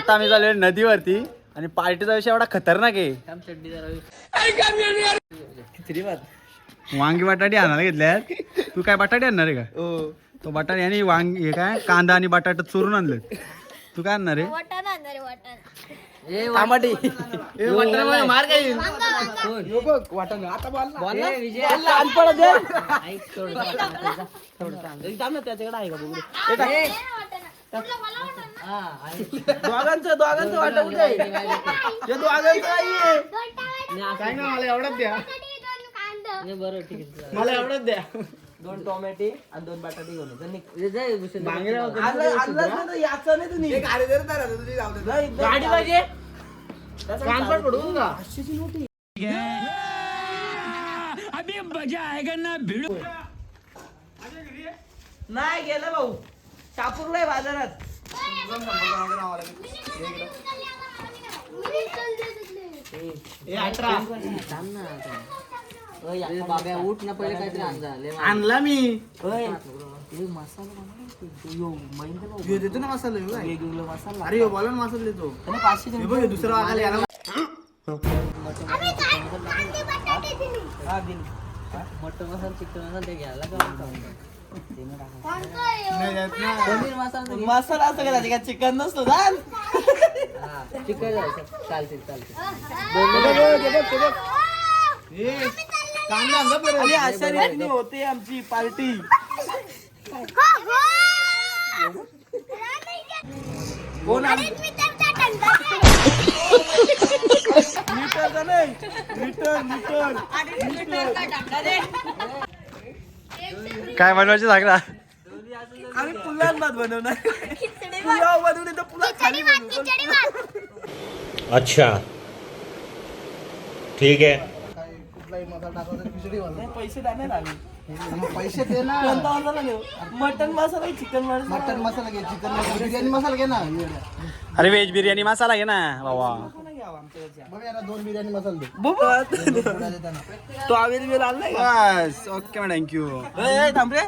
आता आम्ही चाललोय नदीवरती आणि पार्टीचा विषय एवढा खतरनाक आहे. वांगी बटाटे आणायला घेतल्यात. तू काय बटाटे आणणार आहे का? तो बटाटे आणि वांगी हे काय कांदा आणि बटाटा चोरून आणलं. तू काय आणणार आहे? टमाटे. मार काय दोघांचं वाटा कुठे काय ना मला एवढंच द्या. बरं ठीक आहे मला एवढंच द्या. 2 टोमॅटे आणि 2 बटाटे घेऊन गाडी पाहिजे अभी मजा आएगा ना भिडू. नाही गेलं भाऊ शापूरला बाजारात. उठ ना पहिले काहीतरी आणला मी देतो ना मसाला अरे बोला ना मसाला देतो 500 दुसरा वागायला मटन मसाला चिकन मसाला ते घ्यायला मसाला असं का चिकन नसतो चिकन चालते अशा रीतीने होते आमची पार्टी. काय बनवायचे सांग ना. आम्ही पुलाव भात बनवणार. पुलाव बनवून तर पुलाव खाली अच्छा ठीक है. पैसे देणार आम्ही. पैसे दे ना. कोणता मसाला घेऊ? मटन मसाला चिकन मटन मसाला घे चिकन बिर्याणी मसाला घे ना. अरे व्हेज बिर्याणी मसाला घे ना बाबा. बघ यार 2 बिर्याणी मसाला दे. तो अवेलेबल आलाय बस ओके मॅडम थँक्यू. थांब रे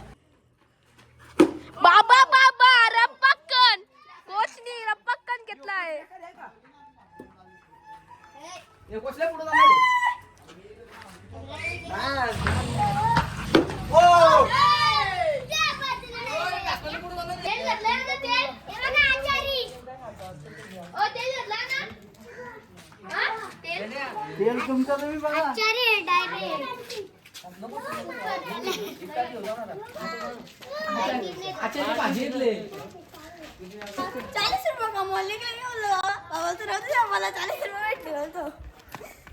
बाबा रप्पक्कन कोचनी रप्पक्कन घेतलाय. तेल तुमचं तुम्ही बघा. भाजी घेतले 40 रुपये कमवले काय बोललो बाबा तर आम्हाला 40 रुपये भेटले होतो.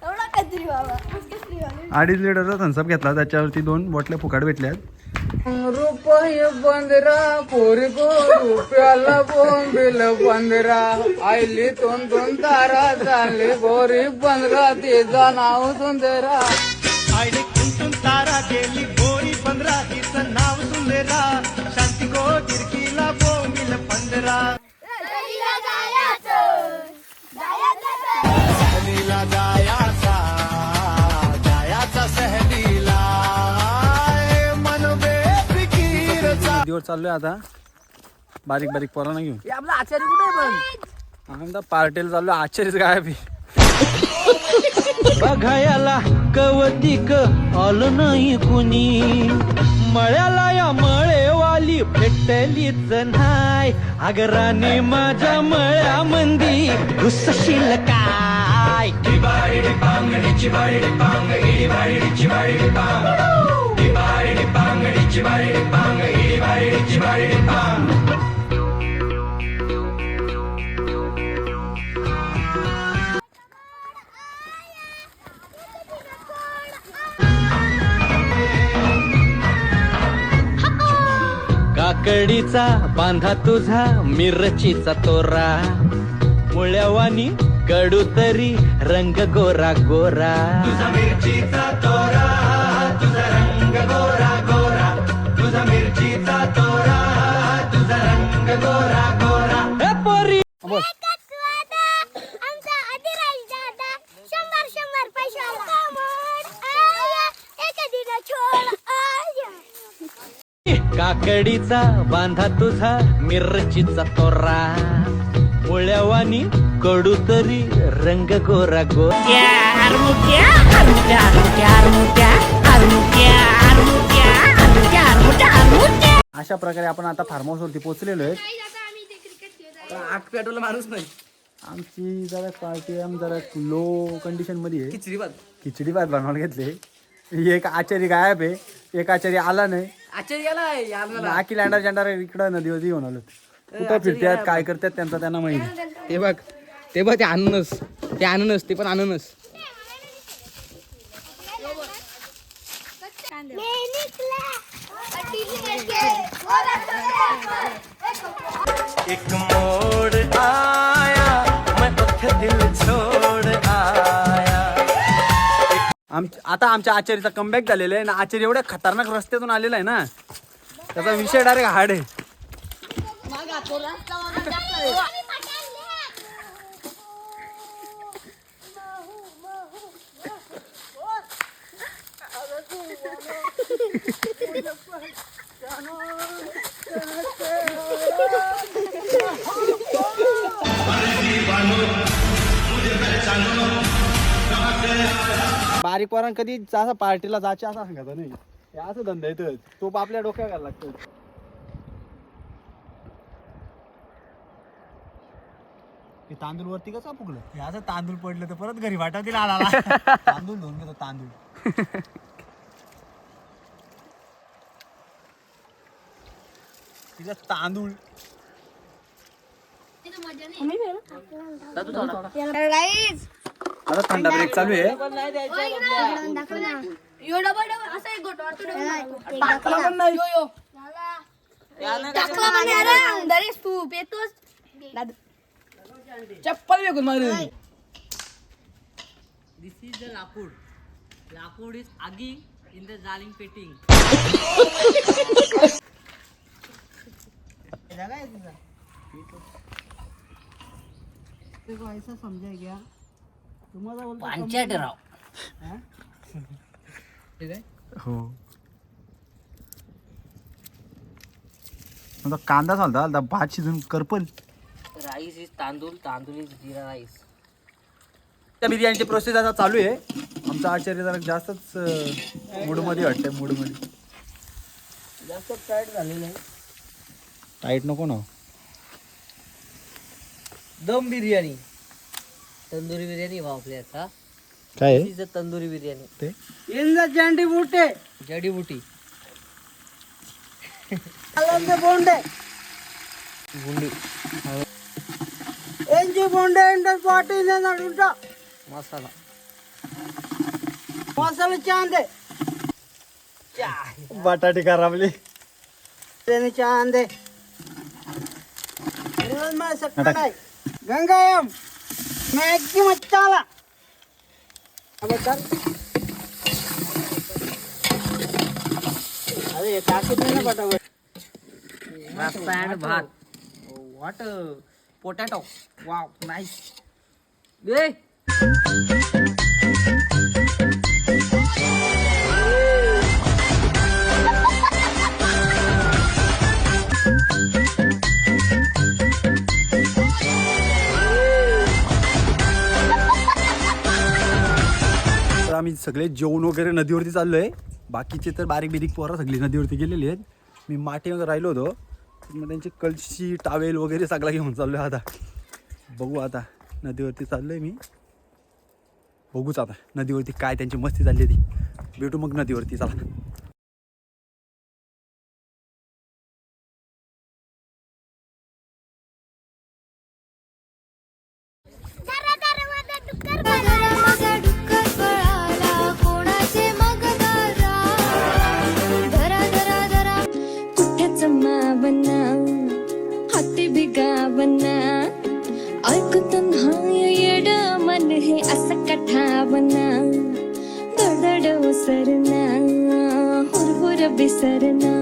एवढा कधी बाबा 2.5 लिटरचा थम्सअप घेतला त्याच्यावरती 2 बॉटल्या फुकाट भेटल्यात. रुपये 15 पोरी गो रुपयाला बोंबिल 15 आईली 2 तारा झाली गोरी 15 तिचा नाव सुंदरा. आईले कुंतून तारा गेली गोरी 15 तिचं नाव सुंदरा. शांती गो गिरकीला बोंबिल 15. सहलीला जायाचा सहलीला मन बेफिकीरचा. नदीवर चाललोय आता बारीक पोरांना घेऊन. आपला आचार्य कुठे पण आमदा पार्टीला चाललोय. आश्चर्यच काय बी बघायला कवतिक आलं नाही कुणी. मळ्याला या मळेवाली भेटलीच नाही. अगराने माझ्या मळ्यामंदी घुसशील काय. काकडीचा बांधा तुझा मिरचीचा तोरा. मुळ्यावानी कडू तरी रंग गोरा गोरा. तुझा मिरचीचा तोरा तुझा रंग गोरा गोरा. तुझा मिरचीचा तोरा तुझा रंग गोरा गोरा. हे पोरी आमचा अधिराज दादा 100 पैशाला एक दिन छोड. काकडीचा बांधा तुझा मिरचीचा तोरा. आवळ्यावानी कडू तरी रंग गोरा गो. अशा प्रकारे आपण आता फार्म हाऊस वरती पोहोचलेलो आहे. आग पेटवला माणूस नाही. आमची जरा पार्टी जरा लो कंडिशन मध्ये आहे. खिचडी भात बनवायला घेतले. एक आचारी गायब आहे, एक आचारी आला नाही. आचार्याला बाकी लँडर इकडं नदीवरती घेऊन आलो. कुठं फिरतात काय करतात त्यांचा त्यांना माहिती. ते बघ ते अननस ते पण अननस. एक मोड़ आया मैं उठ दिल छोड़ आया. आता आमच्या आचार्याचा कमबॅक झालेला आहे ना. आचार्य एवढ्या खतरनाक रस्त्यातून आलेला आहे ना, त्याचा विषय डायरेक्ट हार्ड आहे. बारीक पोरांना कधी असं पार्टीला जायचे असं सांगत नाही. हे असं धंदा येतं, तो आपल्या डोक्यात घालायला लागतो. हे तांदूळ वरती कसं फुगलं. हे असं तांदूळ पडलं तर परत घरी वाटावतील आला. तांदूळ धुवून घेतो तांदूळ. तिचा तांदूळ आता थंडा ब्रेक चालू आहे. चप्पल विकून मारू. This is the lapud. Lapud is agi in the zaling petting. देखो ऐसा समझा क्या तुम्हाला बोलतो पंचायत राव. हो. आता कांदा चालता भात शिजून करपल. Rice is तांदूळ, तांदूळ is जीरा rice. त्या बिर्याणीची प्रोसेस आता चालू आहे. आमचा आचार्य जरा जास्तच मूडमध्ये वाटतंय. मूडमध्ये जास्त टाईट झालेलं आहे. टाईट नको ना. दम बिर्याणी. तंदुरी बिर्याणी वापरल्याचा. काय This is the tandoori biryani. ते इंदा चांडी बुटे. जडीबुटी. अलंदे बोंडे. गुंडी. यांची बोंडे इंडस पाटी नडुंटा. मसाला. मसाला चांदे. बटाटे खराबले. त्याने चांदे. मैं सकता गंगायम मैगी मसाला. अरे टाकत नाही ना पटापट. रस्सा and भात. What potato. Wow nice. ए तर आम्ही सगळे जेवण वगैरे नदीवरती चाललोय. बाकीचे तर बारीक बिरीक पोरं सगळी नदीवरती गेलेली आहेत. मी माटीमध्ये राहिलो होतो. मग त्यांची कळशी टावेल वगैरे सगळा घेऊन चाललोय. आता बघू. आता नदीवरती चाललोय मी. बघूच आता नदीवरती काय त्यांची मस्ती चालली ती. भेटू मग नदीवरती. चला. हाती बिगावना ऐकत नाही येड मन हे असं कठावना. दडदड ओसरना हुरहुर बिसरना.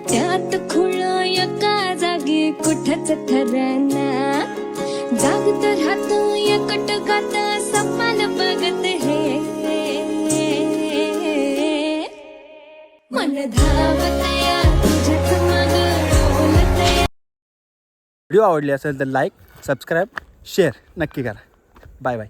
त्यात खुळ एका जागी कुठच ठरना. जागत राहतो एकट गात सपन बघत हे. मन धावतया तुझ्याच माग डोलतया. व्हिडिओ आवडली असेल तर लाईक सबस्क्राईब शेअर नक्की करा. Bye bye.